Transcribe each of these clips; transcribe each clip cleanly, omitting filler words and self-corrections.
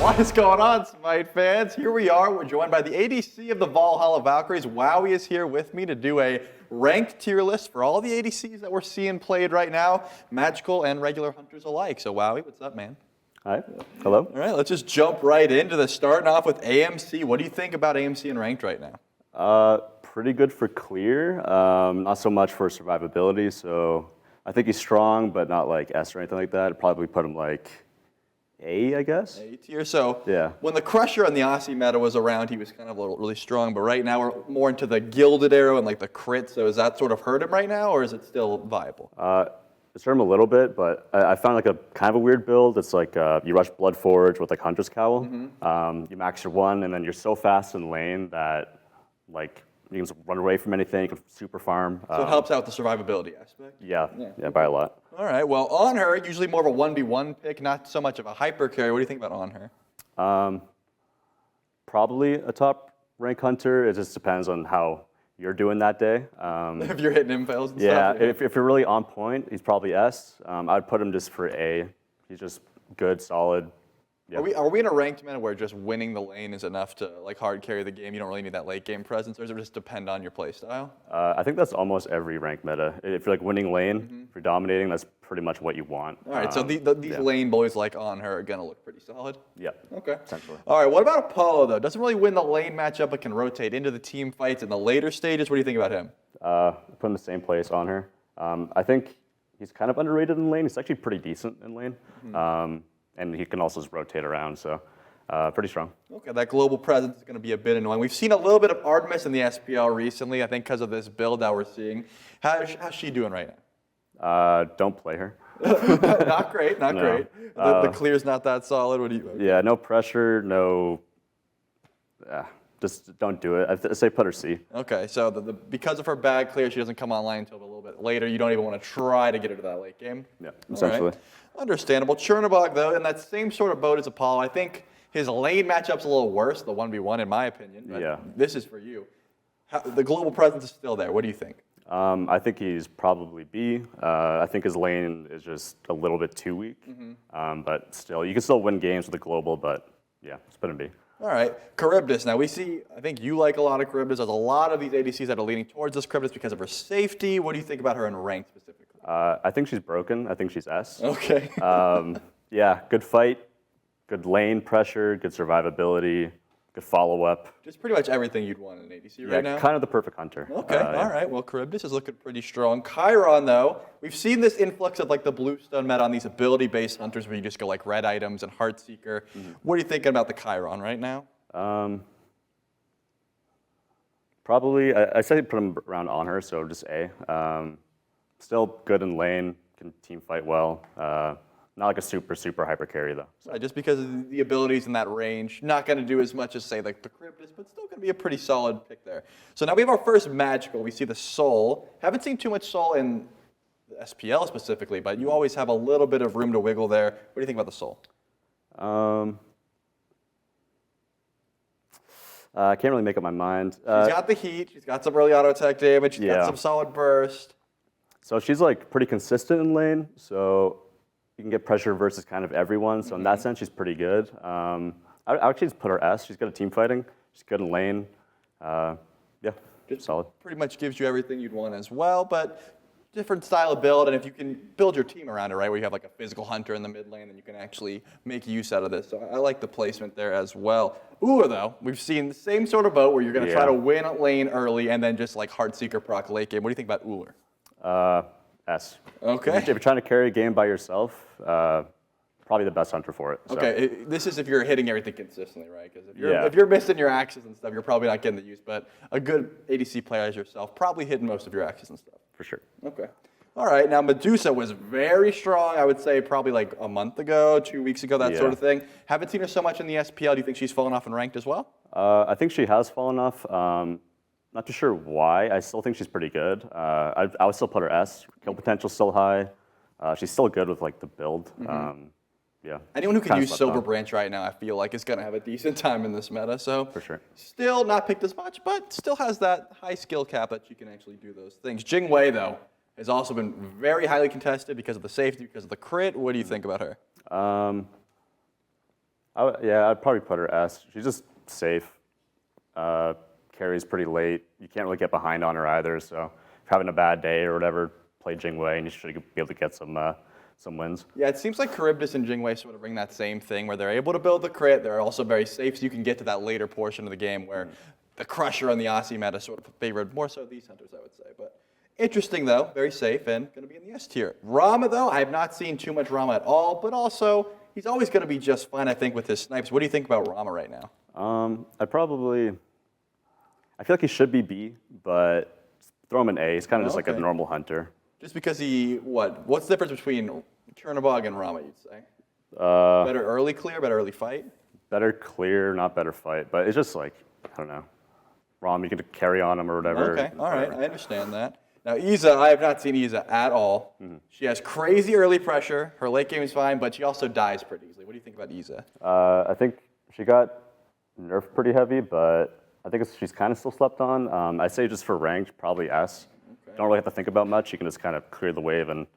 What is going on, Smite fans? Here we are. We're joined by the ADC of the Valhalla Valkyries. Wowy is here with me to do a ranked tier list for all the ADCs that we're seeing played right now, magical and regular hunters alike. So Wowy, what's up, man? Hi. Hello. All right, let's just jump right into this. Starting off with AMC. What do you think about AMC and ranked right now? Pretty good for clear. Not so much for survivability. So I think he's strong, but not like S or anything like that. I'd probably put him like A, I guess. A tier. So yeah. When the Crusher on the Aussie meta was around, he was kind of really strong. But right now we're more into the Gilded Arrow and like the crit. So is that sort of hurt him right now, or is it still viable? It's hurt him a little bit, but I found like a kind of a weird build. It's like you rush Bloodforge with like Hunter's Cowl. You max your 1, and then you're so fast in lane that like you can run away from anything. You can super farm. So it helps out the survivability aspect. Yeah, by a lot. All right. Well, on her, usually more of a 1v1 pick, not so much of a hyper carry. What do you think about on her? Probably a top rank hunter. It just depends on how you're doing that day. If you're hitting impales and yeah, stuff. if you're really on point, he's probably S. I'd put him just for A. He's just good, solid. Yeah. Are we in a ranked meta where just winning the lane is enough to like hard carry the game? You don't really need that late game presence, or does it just depend on your play style? I think that's almost every ranked meta. If you're like winning lane, if you're dominating, that's pretty much what you want. All right, so these lane boys like on her are gonna look pretty solid. Yeah. Okay. Essentially. All right. What about Apollo though? Doesn't really win the lane matchup, but can rotate into the team fights in the later stages. What do you think about him? Put him in the same place on her. I think he's kind of underrated in lane. He's actually pretty decent in lane. And he can also just rotate around, so pretty strong. Okay, that global presence is going to be a bit annoying. We've seen a little bit of Artemis in the SPL recently, I think because of this build that we're seeing. How's she doing right now? Don't play her. Not great, not great. The clear's not that solid. What do you? Yeah, no pressure, no. Just don't do it. I say put her C. Okay, so because of her bad clear, she doesn't come online until a little bit later. You don't even want to try to get her to that late game. Yeah, essentially. Right. Understandable. Chernobog, though, in that same sort of boat as Apollo, I think his lane matchup's a little worse, the 1v1, in my opinion. But yeah. This is for you. The global presence is still there. What do you think? I think he's probably B. I think his lane is just a little bit too weak. But still, you can still win games with the global, but yeah, it's put him B. All right, Charybdis. Now we see, I think you like a lot of Charybdis. There's a lot of these ADCs that are leaning towards this Charybdis because of her safety. What do you think about her in rank specifically? I think she's broken. I think she's S. Okay. Yeah, good fight, good lane pressure, good survivability, good follow-up. Just pretty much everything you'd want in an ADC right now? Yeah, kind of the perfect hunter. Okay, all right. Well, Charybdis is looking pretty strong. Chiron, though, we've seen this influx of like the Bluestone meta on these ability-based hunters where you just go like red items and Heartseeker. What are you thinking about the Chiron right now? Probably, I say put him around on her, so just A. Still good in lane, can team fight well. Not like a super hyper carry though. So. Just because of the abilities in that range, not going to do as much as say like the Charybdis, but still going to be a pretty solid pick there. So now we have our first magical. We see the Soul. Haven't seen too much Soul in the SPL specifically, but you always have a little bit of room to wiggle there. What do you think about the Soul? I can't really make up my mind. She's got the heat. She's got some early auto attack damage. She's got some solid burst. So she's like pretty consistent in lane. So you can get pressure versus kind of everyone. So in that sense, she's pretty good. I would actually just put her S. She's good at team fighting. She's good in lane. Yeah, just solid. Pretty much gives you everything you'd want as well, but different style of build. And if you can build your team around it, right, where you have like a physical hunter in the mid lane, then you can actually make use out of this. So I like the placement there as well. Ullr, though, we've seen the same sort of boat where you're going to try to win a lane early and then just like Heartseeker proc late game. What do you think about Ullr? S. Okay. If you're trying to carry a game by yourself, probably the best hunter for it. So. Okay, this is if you're hitting everything consistently, right? Because if you're missing your axes and stuff, you're probably not getting the use. But a good ADC player as yourself, probably hitting most of your axes and stuff. For sure. Okay. All right, now Medusa was very strong, I would say probably like a month ago, 2 weeks ago, that sort of thing. Haven't seen her so much in the SPL. Do you think she's fallen off in ranked as well? I think she has fallen off. Not too sure why. I still think she's pretty good. I would still put her S. Kill potential's still high. She's still good with like the build. Yeah. Anyone who can use Silver Branch right now, I feel like, is going to have a decent time in this meta. So for sure. Still not picked as much, but still has that high skill cap that you can actually do those things. Jingwei, though, has also been very highly contested because of the safety, because of the crit. What do you think about her? Yeah, I'd probably put her S. She's just safe. Carries pretty late. You can't really get behind on her either. So if you're having a bad day or whatever, play Jingwei, and you should be able to get some wins. Yeah, it seems like Charybdis and Jingwei sort of bring that same thing where they're able to build the crit. They're also very safe, so you can get to that later portion of the game where the Crusher and the Aussie meta sort of favored more so these hunters, I would say. But interesting, though. Very safe and going to be in the S tier. Rama, though, I have not seen too much Rama at all, but also he's always going to be just fine, I think, with his snipes. What do you think about Rama right now? I feel like he should be B, but throw him an A. He's kind of just like a normal hunter. Just because what's the difference between Chernobog and Rama, you'd say? Better early clear, better early fight? Better clear, not better fight. But it's just like, I don't know. Rama, you can carry on him or whatever. Okay, all right, I understand that. Now, Iza, I have not seen Iza at all. She has crazy early pressure. Her late game is fine, but she also dies pretty easily. What do you think about Iza? I think she got nerfed pretty heavy, but I think she's kind of still slept on. I say just for ranked, probably S. Don't really have to think about much. You can just kind of clear the wave and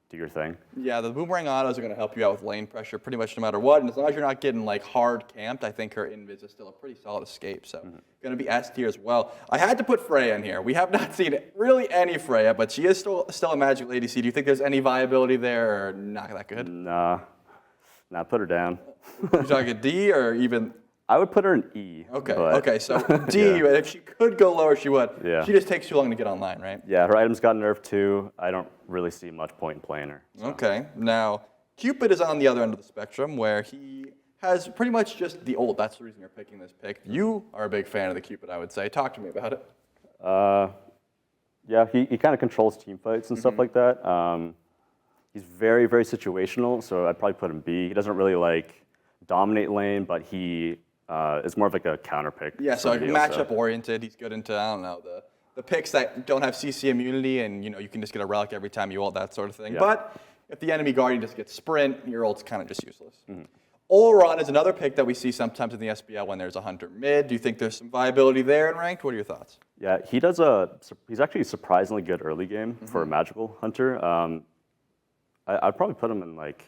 do your thing. Yeah, the boomerang autos are going to help you out with lane pressure pretty much no matter what. And as long as you're not getting like hard camped, I think her invis is still a pretty solid escape. So going to be S tier as well. I had to put Freya in here. We have not seen really any Freya, but she is still a magical ADC. Do you think there's any viability there or not that good? Nah, put her down. You talking a D or even? I would put her in E. Okay, so D, if she could go lower, she would. Yeah. She just takes too long to get online, right? Yeah, her items got nerfed too. I don't really see much point in playing her. So. Okay, now Cupid is on the other end of the spectrum where he has pretty much just the ult. That's the reason you're picking this pick. You are a big fan of the Cupid, I would say. Talk to me about it. Yeah, he kind of controls team fights and stuff like that. He's very, very situational, so I'd probably put him B. He doesn't really like dominate lane, but he is more of like a counter pick. Yeah, so matchup oriented. He's good into, I don't know, the picks that don't have CC immunity and you can just get a relic every time you ult, that sort of thing. Yeah. But if the enemy guardian just gets sprint, your ult's kind of just useless. Olorun is another pick that we see sometimes in the SBL when there's a hunter mid. Do you think there's some viability there in ranked? What are your thoughts? Yeah, he's actually a surprisingly good early game for a magical hunter. I'd probably put him in like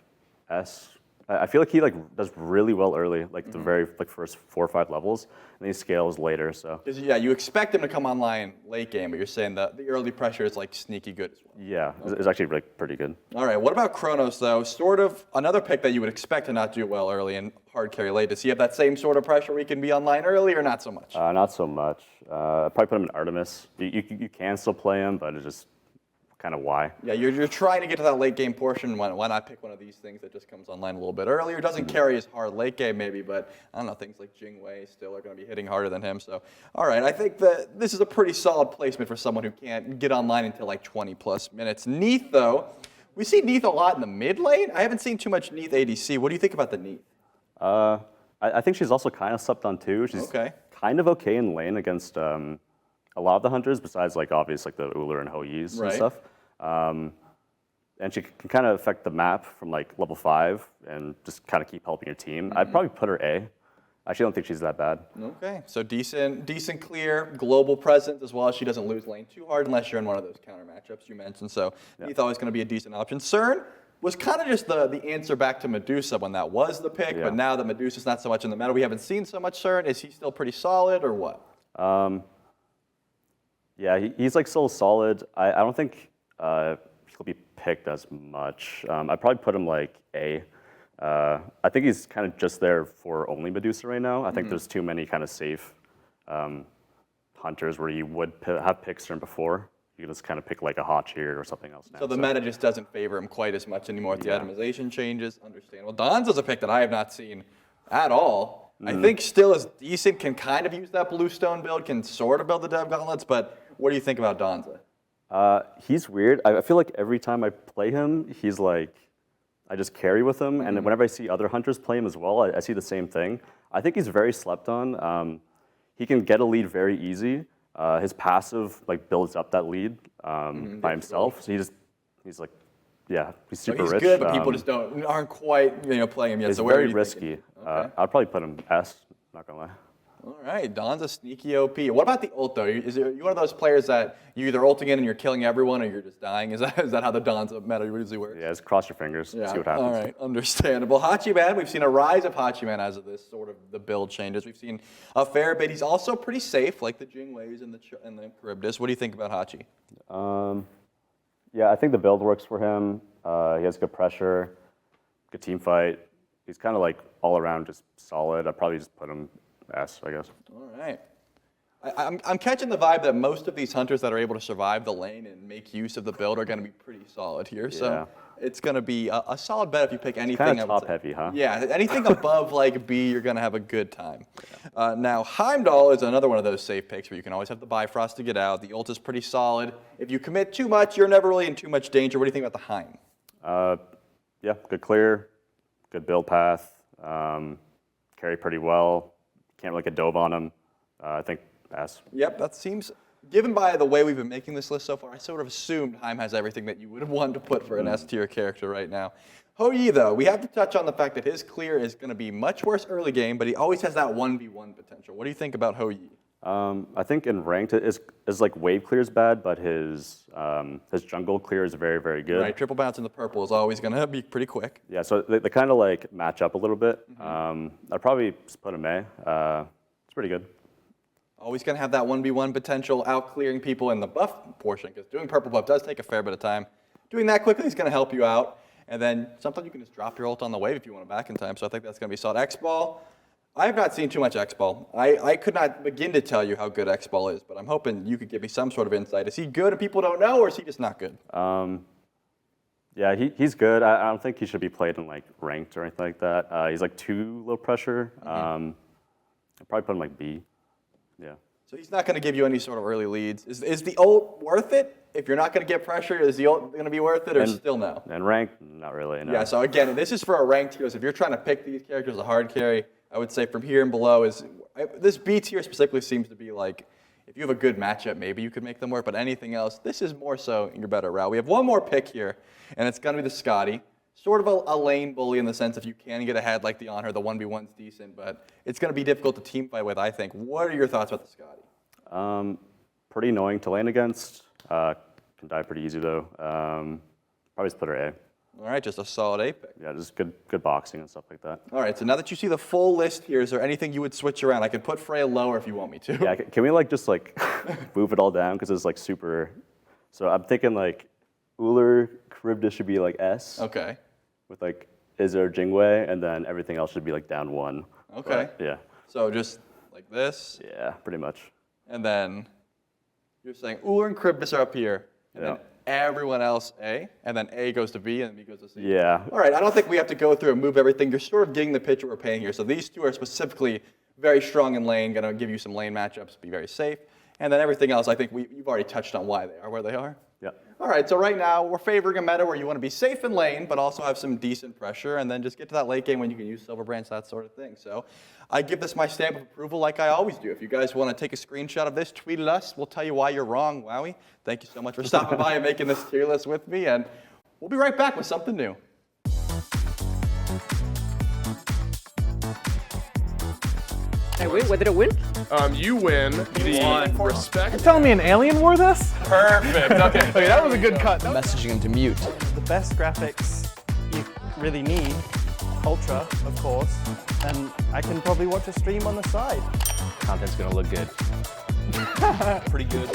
S. I feel like he does really well early, like the very first 4 or 5 levels, and then he scales later. So yeah, you expect him to come online late game, but you're saying that the early pressure is like sneaky good as well. Yeah, it's actually like pretty good. All right, what about Chronos though? Sort of another pick that you would expect to not do well early and hard carry late. Does he have that same sort of pressure where he can be online early, or not so much? Not so much. I'd probably put him in Artemis. You can still play him, but it's just kind of why. Yeah, you're trying to get to that late game portion. Why not pick one of these things that just comes online a little bit earlier? Doesn't carry as hard late game maybe, but I don't know, things like Jingwei still are going to be hitting harder than him. So, all right, I think that this is a pretty solid placement for someone who can't get online until like 20 plus minutes. Neith though, we see Neith a lot in the mid lane. I haven't seen too much Neith ADC. What do you think about the Neith? I think she's also kind of slept on too. She's kind of okay in lane against a lot of the hunters, besides like obvious like the Uller and Hou Yis and stuff. And she can kind of affect the map from like level 5 and just kind of keep helping your team. I'd probably put her A. I actually don't think she's that bad. Okay, so decent clear global presence as well as she doesn't lose lane too hard unless you're in one of those counter matchups you mentioned. So Neith always going to be a decent option. Cern was kind of just the answer back to Medusa when that was the pick, but now that Medusa's not so much in the meta, we haven't seen so much Cern. Is he still pretty solid or what? Yeah, he's like still solid. I don't think he'll be picked as much. I'd probably put him like A. I think he's kind of just there for only Medusa right now. I think there's too many kind of safe hunters where you would have picked Cern before. You can just kind of pick like a Hachi or something else now. So the meta just doesn't favor him quite as much anymore with the itemization changes. Understandable. Danza's a pick that I have not seen at all. I think still is decent, can kind of use that bluestone build, can sort of build the dev gauntlets, but what do you think about Danza? He's weird. I feel like every time I play him, he's like, I just carry with him, and whenever I see other hunters play him as well, I see the same thing. I think he's very slept on. He can get a lead very easy. His passive like builds up that lead by himself. So he's like, yeah, he's super rich. He's good, but people just aren't quite playing him yet. It's so very risky. I'd probably put him S. Not gonna lie. All right, Don's a sneaky OP. What about the ult, though? Are you one of those players that you either ulting in and you're killing everyone or you're just dying? Is that how the Danza meta usually works? Yeah, just cross your fingers, see what happens. All right, understandable. Hachiman, we've seen a rise of Hachiman as of this sort of the build changes. We've seen a fair bit. He's also pretty safe, like the Jingweis and the Charybdis. What do you think about Hachi? Yeah, I think the build works for him. He has good pressure, good team fight. He's kind of like all around just solid. I'd probably just put him S, I guess. All right. I'm catching the vibe that most of these hunters that are able to survive the lane and make use of the build are going to be pretty solid here. So it's going to be a solid bet if you pick anything. Kind of top heavy, huh? Yeah, anything above like B, you're going to have a good time. Now, Heimdallr is another one of those safe picks where you can always have the Bifrost to get out. The ult is pretty solid. If you commit too much, you're never really in too much danger. What do you think about the Heim? Yeah, good clear, good build path, carry pretty well. Can't really get dove on him. I think S. Yep, that seems, given by the way we've been making this list so far, I sort of assumed Heim has everything that you would have wanted to put for an S tier character right now. Hou Yi, though, we have to touch on the fact that his clear is going to be much worse early game, but he always has that 1v1 potential. What do you think about Hou Yi? I think in ranked, his like wave clear is bad, but his jungle clear is very, very good. Right, triple bounce in the purple is always going to be pretty quick. Yeah, so they kind of like match up a little bit. I'd probably just put him A. It's pretty good. Always going to have that 1v1 potential, out clearing people in the buff portion, because doing purple buff does take a fair bit of time. Doing that quickly is going to help you out. And then sometimes you can just drop your ult on the wave if you want to back in time. So I think that's going to be solid. X-Ball. I have not seen too much X-Ball. I could not begin to tell you how good X-Ball is, but I'm hoping you could give me some sort of insight. Is he good and people don't know, or is he just not good? Yeah, he's good. I don't think he should be played in like ranked or anything like that. He's like too low pressure. I'd probably put him like B. Yeah. So he's not going to give you any sort of early leads. Is the ult worth it? If you're not going to get pressure, is the ult going to be worth it, or still no? And ranked, not really. No. Yeah. So again, this is for a ranked tier. So if you're trying to pick these characters as a hard carry, I would say from here and below this B tier specifically seems to be like, if you have a good matchup, maybe you could make them work, but anything else, this is more so your better route. We have one more pick here, and it's going to be the Skadi. Sort of a lane bully in the sense if you can get ahead like the on her, the 1v1's decent, but it's going to be difficult to team fight with, I think. What are your thoughts about the Skadi? Pretty annoying to lane against. Can die pretty easy though. Probably just put her A. All right, just a solid A pick. Yeah, just good boxing and stuff like that. All right, so now that you see the full list here, is there anything you would switch around? I could put Freya lower if you want me to. Yeah, can we like just like move it all down because it's like super. So I'm thinking like Uller Charybdis should be like S. Okay. With like Izzer Jingwei, and then everything else should be like down 1. Okay. But, yeah. So just like this. Yeah, pretty much. And then you're saying Uller and Charybdis are up here, and then everyone else A, and then A goes to B, and B goes to C. Yeah. All right, I don't think we have to go through and move everything. You're sort of getting the picture we're painting here. So these two are specifically very strong in lane, going to give you some lane matchups, be very safe. And then everything else, I think you've already touched on why they are where they are. Yeah. All right, so right now we're favoring a meta where you want to be safe in lane, but also have some decent pressure, and then just get to that late game when you can use Silver Branch, that sort of thing. So I give this my stamp of approval like I always do. If you guys want to take a screenshot of this, tweet at us. We'll tell you why you're wrong, Wowy. Thank you so much for stopping by and making this tier list with me, and we'll be right back with something new. I win? What did it win? You win the respect. You're telling me an alien wore this? Perfect. Okay. Okay, that was a good cut. Messaging him to mute. The best graphics you really need, Ultra, of course, and I can probably watch a stream on the side. Content's gonna look good. Pretty good.